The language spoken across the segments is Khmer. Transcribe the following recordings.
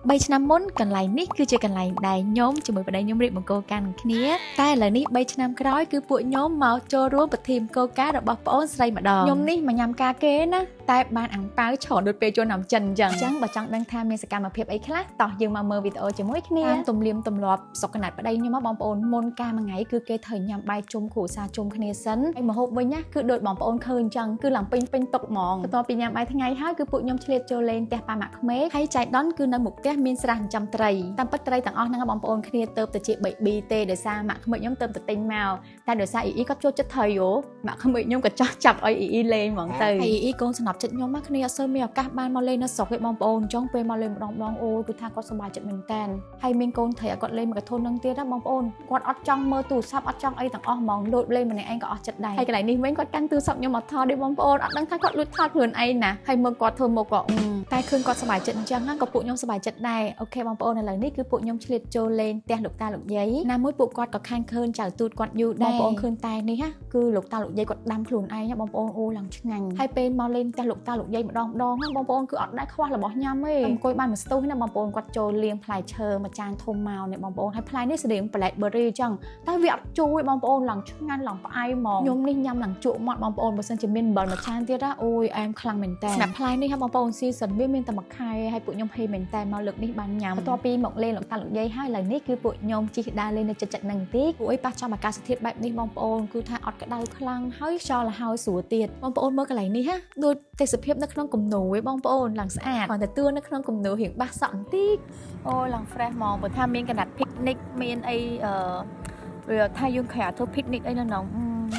3 ឆ្នាំមុនកន្លែងនេះគឺជាកន្លែងដែលខ្ញុំជាមួយប្តីខ្ញុំរៀបមង្គលការនឹងគ្នាតែឥឡូវនេះ3ឆ្នាំក្រោយគឺពួកខ្ញុំមកចូលរួមពិធីមង្គលការរបស់ប្អូនស្រីម្ដងខ្ញុំនេះមកញ៉ាំការគេណាតែបានអាំងប៉ាវច្រើនដូចពេលចូលនំចិនអញ្ចឹងបើចង់ដឹងថាមានសកម្មភាពអីខ្លះតោះយើងមកមើលវីដេអូជាមួយគ្នាតាមទំនៀមទម្លាប់សុខណាត់ប្តីខ្ញុំមកបងប្អូនមុនការមួយថ្ងៃគឺគេត្រូវញ៉ាំបាយជុំគ្រួសារជុំគ្នាសិនហើយម្ហូបវិញណាគឺដូចបងប្អូនឃើញអញ្ចឹងគឺឡើងពេញតុកហ្មងបន្ទាប់ពីញ៉ាំបាយថ្ងៃហើយគឺពួកខ្ញុំឆ្លៀតចូលលេងផ្ទះប៉ាម៉ាក់ក្មេកហើយចៃដន្យគឺនៅមុខផ្ទះមានស្រះចិញ្ចឹមត្រីតាមពិតត្រីទាំងអស់ហ្នឹងបងប្អូនគ្នាទៅជា baby ទេដោយសារម៉ាក់ក្មេកខ្ញុំទៅទិញមកតែដោយសារអ៊ីគាត់ចូលចិត្តត្រីហ៎ម៉ាក់ក្មេកខ្ញុំក៏ចោះចាប់ឲ្យអ៊ីលេងហ្មងទៅហើយអ៊ីកូនសំណប់ចិត្តខ្ញុំមកគ្នាអត់សូវមានឱកាសបានមកលេងនៅស្រុកទេបងប្អូនអញ្ចឹងពេលមកលេងម្ដងអូយគឺថាគាត់សប្បាយចិត្តមែនតើហើយមានកូនត្រីឲ្យគាត់លេងមួយកធននឹងទៀតណាបងប្អូនគាត់អត់ចង់មើលទូរស័ព្ទអត់ចង់អីទាំងអស់ហ្មងលួចលេងម្នាក់ឯងក៏អស់ចិត្តដែរហើយកន្លែងនេះវិញគាត់កាន់ទូរស័ព្ទខ្ញុំមកថតទេបងប្អូនអត់ដឹងថាគាត់លួចថតខ្លួនឯងណាហើយមើលគាត់ធ្វើមុខក៏តែឃើញគាត់សប្បាយចិត្តអញ្ចឹងក៏ពួកខ្ញុំសប្បាយចិត្តដែរអូខេបងប្អូនឥឡូវនេះគឺពួកខ្ញុំឆ្លៀតចូលលេងផ្ទះលោកតាលោកយាយណាមួយពួកគាត់ក៏ខានឃើញចៅទូតគាត់យូរដែរបងប្អូនឃើញតែនេះគឺលោកតាលោកយាយគាត់ដាំខ្លួនឯងបងប្អូនអូឡើងឆ្ងាញ់ហើយពេលមកលេងផ្ទះលោកតាលោកយាយម្ដងបងប្អូនគឺអត់ដែរខ្វះរបស់ញ៉ាំទេអង្គុយបានមួយស្ទុះណាបងប្អូនគាត់ចូលលាងផ្លែឈើមួយចានធំមកនេះបងប្អូនហើយផ្លែនេះស្តៀង blackberry អញ្ចឹងតែវាអត់ជូរទេបងប្អូនឡើងឆ្ងាញ់ឡើងផ្អែមហ្មងខ្ញុំនេះញ៉ាំឡើងជក់មាត់បងប្អូនបើសិនជាមានអំបិលមួយចានទៀតអូយអែមខ្លាំងមែនតើសម្រាប់ផ្លែនេះបងប្អូនស៊ីសិនវាមានតែមួយខែហើយពួកខ្ញុំហេមែនតើមកលើកនេះបានញ៉ាំបន្ទាប់ពីមកលេងលោកតាលោកយាយហើយឥឡូវនេះគឺពួកខ្ញុំជិះដើរលេងនៅចិត្តនឹងទីពួកអីប៉ះចំអាកាសធាតុបែបនេះបងប្អូនគឺថាអត់ក្តៅខ្លាំងហើយខ្យល់លហើយស្រួលទៀតបងប្អូនមើលកន្លែងនេះដូចទេសភាពនៅក្នុងគំនូឯងបងប្អូនឡើងស្អាតគាត់ទៅតឿននៅក្នុងគំនូរៀងបាសសក់បន្តិចអូឡើង fresh ហ្មងបើថាមានកណាត់ picnic មានអីវាថាយើងក្រៅធ្វើ picnic អីនៅក្នុ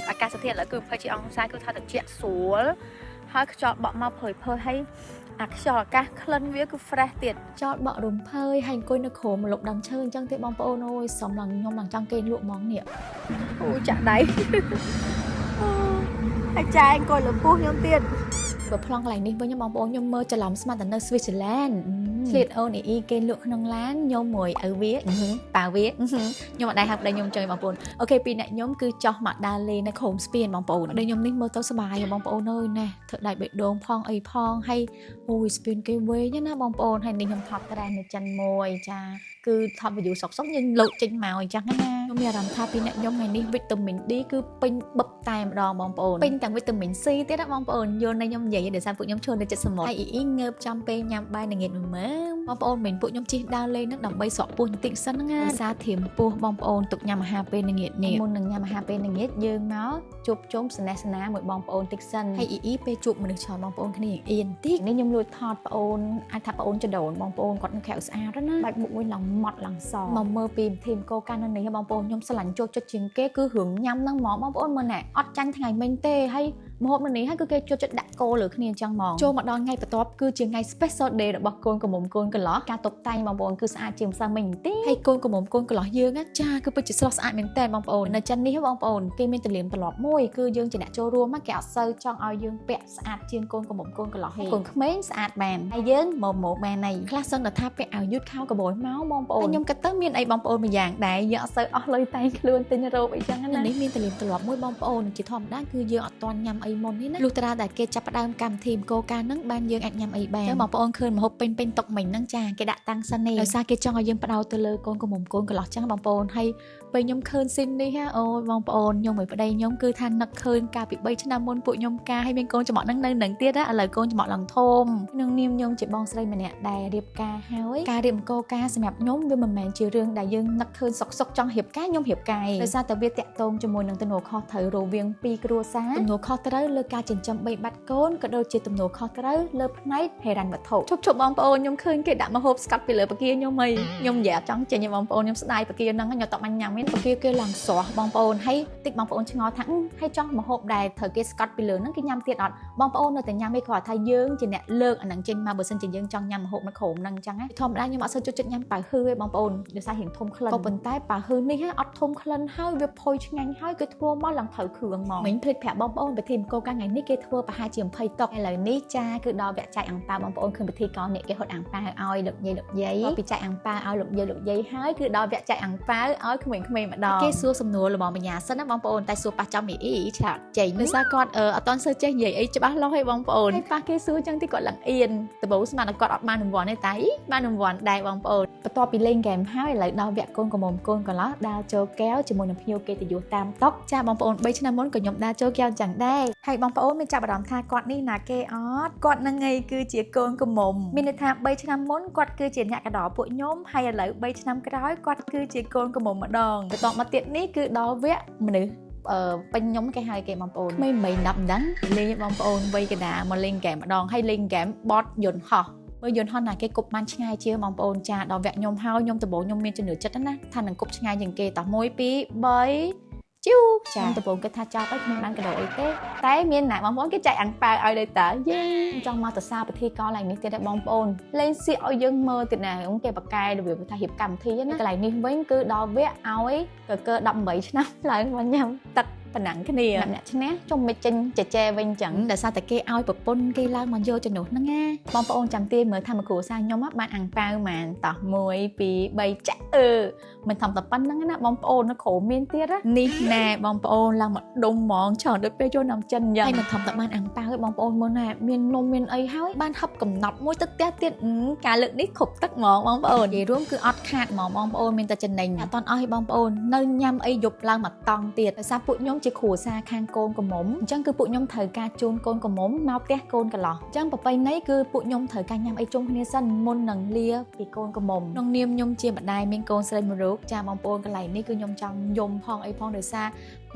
ងអាកាសធាតុឥឡូវគឺ20អង្សាគឺថាត្រជាក់ស្រួលហើយខ្យល់បក់មកភើយហើយអាខ្យល់អាកាសក្លិនវាគឺ fresh ទៀតចោតបក់រំភើយហើយអង្គុយនៅក្រោមម្លប់ដើមឈើអញ្ចឹងទេបងប្អូនអូយសំឡងខ្ញុំឡើងចង់គេងលក់ហ្មងនេះអូចាក់ដៃហើយចាយអង្គុយលើពោះខ្ញុំទៀតបើប្លង់កន្លែងនេះវិញបងប្អូនខ្ញុំមើលច្រឡំស្មាត់តែនៅ Switzerland ឆ្លៀតអូនអ៊ីគេលក់ក្នុងឡានខ្ញុំមួយឪវាប៉ាវាខ្ញុំអត់ដែរហៅប្តីខ្ញុំចុយបងប្អូនអូខេពីអ្នកខ្ញុំគឺចោះមកដើរលេងនៅក្រោមស្ពានបងប្អូនប្តីខ្ញុំនេះមើលទៅសប្បាយបងប្អូនអើយណែធ្វើដៃបេះដូងផងអីផងហើយអូយស្ពានគេវែងណាបងប្អូនហើយនេះខ្ញុំថតត្រែននៅចិនមួយចាគឺថតវីដេអូសុកយើងលោកចេញមកអញ្ចឹងណាខ្ញុំមានអារម្មណ៍ថាពីអ្នកខ្ញុំថ្ងៃនេះវីតាមីន D គឺពេញបឹកតែម្ដងបងប្អូនពេញទាំងវីតាមីន C ទៀតណាបងប្អូនយល់នៅខ្ញុំនិយាយដោយសារពួកខ្ញុំឈរនៅចិត្តសមុទ្រហើយអ៊ីងើបចំពេលញ៉ាំបាយនឹងងាកមើលបងប្អូនមិនពួកខ្ញុំជិះដើរលេងនឹងដើម្បីស្រក់ពោះបន្តិចសិនណាដោយសារធៀមពោះបងប្អូនទុកញ៉ាំអាហារពេលនឹងងាកនេះមុននឹងញ៉ាំអាហារពេលនឹងងាកយើងមកជួបជុំសនេសនាមួយបងប្អូនតិចសិនហើយអ៊ីពេលជួបមនុស្សច្រើនបងប្អូនគ្នាអៀនតិចនេះខ្ញុំលួចថតប្អូនអាចថាប្អូនចដូនបងប្អូនគាត់នឹងខែស្អាតណាបាច់មុខមួយឡើងម៉ត់ឡើងសមកមើលពីធីមកោកាននេះបងប្អូនខ្ញុំស្រឡាញ់ចូលចិត្តជាងគេគឺរឿងញ៉ាំហ្នឹងហ្មងបងប្អូនមើលណែអត់ចាញ់ថ្ងៃមិញទេហើយម្ហូបនេះហើយគឺគេចូលចិត្តដាក់គោលើគ្នាអញ្ចឹងហ្មងចូលមកដល់ថ្ងៃបន្ទាប់គឺជាថ្ងៃ special day របស់កូនកំមុំកូនកន្លោះការតុបតែងបងប្អូនគឺស្អាតជាងម្សិលមិញបន្តិចហើយកូនកំមុំកូនកន្លោះយើងចាគឺពិតជាស្រស់ស្អាតមែនតើបងប្អូននៅចិននេះបងប្អូនគេមានទលាមទលាប់មួយគឺយើងជាអ្នកចូលរួមគេអត់សូវចង់ឲ្យយើងពាក់ស្អាតជាងកូនកំមុំកូនកន្លោះទេកូនក្មេងស្អាតបានហើយយើងមកបានហើយខ្លះសឹងថាពាក់ឲ្យយឺតខោកបយមកបងប្អូនខ្ញុំគិតទៅមានអីបងប្អូនមួយយ៉ាងដែរយើងអត់សូវអស់លុយតែងខ្លួនទិញរ៉ូបអីចឹងណានេះមានទលាមទលាប់មួយបងប្អូនជាធម្មតាគឺយើងអត់ទាន់ញ៉ាំអីមុននេះណាលុះត្រាតែគេចាប់ផ្ដើមកម្មវិធីកោការហ្នឹងបានយើងអាចញ៉ាំអីបានចឹងបងប្អូនឃើញម្ហូបពេញតុកមិញហ្នឹងចាគេដាក់តាំងសិននេះដោយសារគេចង់ឲ្យយើងផ្ដោតទៅលើកូនកំមុំកូនកន្លោះចឹងបងប្អូនហើយពេលខ្ញុំឃើញស៊ីននេះអូយបងប្អូនខ្ញុំមួយប្តីខ្ញុំគឺថានឹកឃើញកាលពី3ឆ្នាំមុនពួកខ្ញុំការឲ្យមានកូនច្រមុះហ្នឹងនៅនឹងទៀតឥឡូវកូនច្រមុះឡើងធំនឹងនាមខ្ញុំជាបងស្រីម្នាក់ដែលរៀបការហើយការរៀបកោការសម្រាប់ខ្ញុំវាមិនមែនជារឿងដែលយើងនឹកឃើញសុកចង់រៀបការខ្ញុំរៀបការដោយសារតែវាតាក់ទងជាមួយនឹងទំនួលខុសត្រូវរវាងពីរគ្រួសារទំនួលខុសត្រូវលើការចិញ្ចឹមបីបាច់កូនក៏ដូចជាទំនួលខុសត្រូវលើផ្នែកហិរញ្ញវត្ថុជប់បងប្អូនខ្ញុំឃើញគេដាក់ម្ហូបស្កាត់ពីលើបកាខ្ញុំអីខ្ញុំនិយាយអត់ចង់ចេញបងប្អូនខ្ញុំស្ដាយបកាហ្នឹងខ្ញុំតបបាញ់ញ៉ាំមានបកាគេឡើងស្រស់បងប្អូនហើយតិចបងប្អូនឆ្ងល់ថាហើយចង់ម្ហូបដែលត្រូវគេស្កាត់ពីលើហ្នឹងគេញ៉ាំទៀតអត់បងប្អូននៅតែញ៉ាំឯងគាត់ថាយើងជាអ្នកលើកអាហ្នឹងចេញមកបើសិនជាយើងចង់ញ៉ាំម្ហូបនៅក្រោមហ្នឹងអញ្ចឹងធម្មតាខ្ញុំអត់សូវចូលចិត្តញ៉ាំប៉ៅហ៊ឺទេបងប្អូនដោយសាររៀងធំក្លិនក៏ប៉ុន្តែប៉ៅហ៊ឺនេះអត់ធំក្លិនហើយវាផុយឆ្ងាញ់ហើយគឺធ្វើមកឡើងត្រូវគ្រឿងហ្មងមិញភ្លេចប្រាប់បងប្អូនពិធីម កូនកាថ្ងៃនេះគេធ្វើប្រហែលជា20តុកឥឡូវនេះចាគឺដល់វគ្គចែកអាំងប៉ាវបងប្អូនឃើញពិធីករនេះគេហត់អាំងប៉ាវឲ្យលោកយាយពីចែកអាំងប៉ាវឲ្យលោកយាយហើយគឺដល់វគ្គចែកអាំងប៉ាវឲ្យក្មេងៗម្ដងគេសួរសំណួររបស់បញ្ញាសិនណាបងប្អូនតែសួរប៉ះចំអ៊ីឆ្លាតចេញដោយសារគាត់អត់ទាន់សូវចេះនិយាយអីច្បាស់លាស់ទេបងប្អូនហើយប៉ះគេសួរចឹងទីគាត់ឡើងអៀនដំបូងស្មានគាត់អត់បានរង្វាន់ទេតែបានរង្វាន់ដែរបងប្អូនបន្ទាប់ពីលេងហ្គេមហើយឥឡូវដល់វគ្គកូនក្រមុំកូនកន្លោះដើរចូលកែវជាមួយនឹងភ្ញៀវកិត្តិយសតាមតុចាបងប្អូន3ឆ្នាំមុនក៏ខ្ញុំដើរចូលកែវចឹងដែរហើយបងប្អូនមានចាប់អារម្មណ៍ថាគាត់នេះណាគេអត់គាត់នឹងឯងគឺជាកូនក្រមុំមានន័យថា3ឆ្នាំមុនគាត់គឺជាអ្នកកដោពួកខ្ញុំហើយឥឡូវ3ឆ្នាំក្រោយគាត់គឺជាកូនក្រមុំម្ដងបន្ទាប់មកទៀតនេះគឺដល់វគ្គមនុស្សពេញខ្ញុំគេហៅគេបងប្អូនមិន10ដឹងលេងបងប្អូនវ័យកណ្ដាលមកលេងហ្គេមម្ដងហើយលេងហ្គេមបតយន្តហោះមើលយន្តហោះណាគេគប់បានឆ្ងាយជាងបងប្អូនចាដល់វគ្គខ្ញុំហើយខ្ញុំដំបូងខ្ញុំមានចំណឿចិត្តណាថានឹងគប់ឆ្ងាយជាងគេតោះ1 2 3ជូចាដំបូងគេថាចប់ហើយគ្មានបានកដោអីទេតែមានណាបងប្អូនគេចែកអាំងប៉ាវឲ្យដែរតើយេចង់មកទៅសារពិធីករឡើងនេះទៀតដែរបងប្អូនលេងសៀកឲ្យយើងមើលទៀតណាគេបកកែរបៀបថារៀបកម្មវិធីណាកន្លែងនេះវិញគឺដល់វគ្គឲ្យកកើ18ឆ្នាំឡើងមកញ៉ាំទឹកប៉ុណ្ណឹងគ្នាអ្នកឈ្នះចុំមិនចេញចែចែវិញចឹងដោយសារតែគេឲ្យប្រពន្ធគេឡើងមកយកចំណុះហ្នឹងណាបងប្អូនចាំទាយមើលថាមកគ្រួសារខ្ញុំបានអាំងប៉ាវហ្មងតោះ1 2 3ចាក់មិនធំតែប៉ុណ្្នឹងណាបងប្អូននៅក្រោមមានទៀតនេះណែបងប្អូនឡើងមកដុំហ្មងច្រើនដូចពេលចូលនំចិនចឹងហើយមិនធំតែបានអាំងប៉ាវឯងបងប្អូនមើលណាមាននំមានអីហើយបានហឹបកំណត់មួយទឹកផ្ទះទៀតការលើកនេះគ្រប់ទឹកហ្មងបងប្អូននិយាយរួមគឺអត់ខាតហ្មងបងប្អូនមានតែចំណេញអត់តន់អស់ឲ្យបងប្អូននៅញ៉ាំអីយប់ឡើងមកតង់ទៀតដោយសារពួកខ្ញុំជាគ្រួសារខាងកូនក្រមុំអញ្ចឹងគឺពួកខ្ញុំត្រូវការជូនកូនក្រមុំមកផ្ទះកូនកន្លោះអញ្ចឹងប្រពៃណីគឺពួកខ្ញុំត្រូវការញ៉ាំអីជុំគ្នាសិនមុននឹងលាពីកូនក្រមុំក្នុងនាមខ្ញុំជាម្ដាយមានកូនស្រីមួយរូបចាបងប្អូនកន្លែងនេះគឺខ្ញុំចង់យំផងអីផងដោយសារ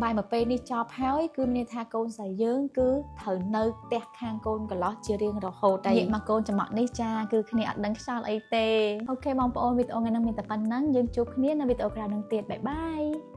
បាយមកពេលនេះចប់ហើយគឺមានថាកូនស្រីយើងគឺត្រូវនៅផ្ទះខាងកូនកន្លោះជារៀងរហូតតែមកកូនចំអកនេះចាគឺគ្នាអត់ដឹងខ្យល់អីទេអូខេបងប្អូនវីដេអូថ្ងៃនេះមានតែប៉ុណ្្នឹងយើងជួបគ្នានៅវីដេអូក្រោយនឹងទៀតបាយបាយ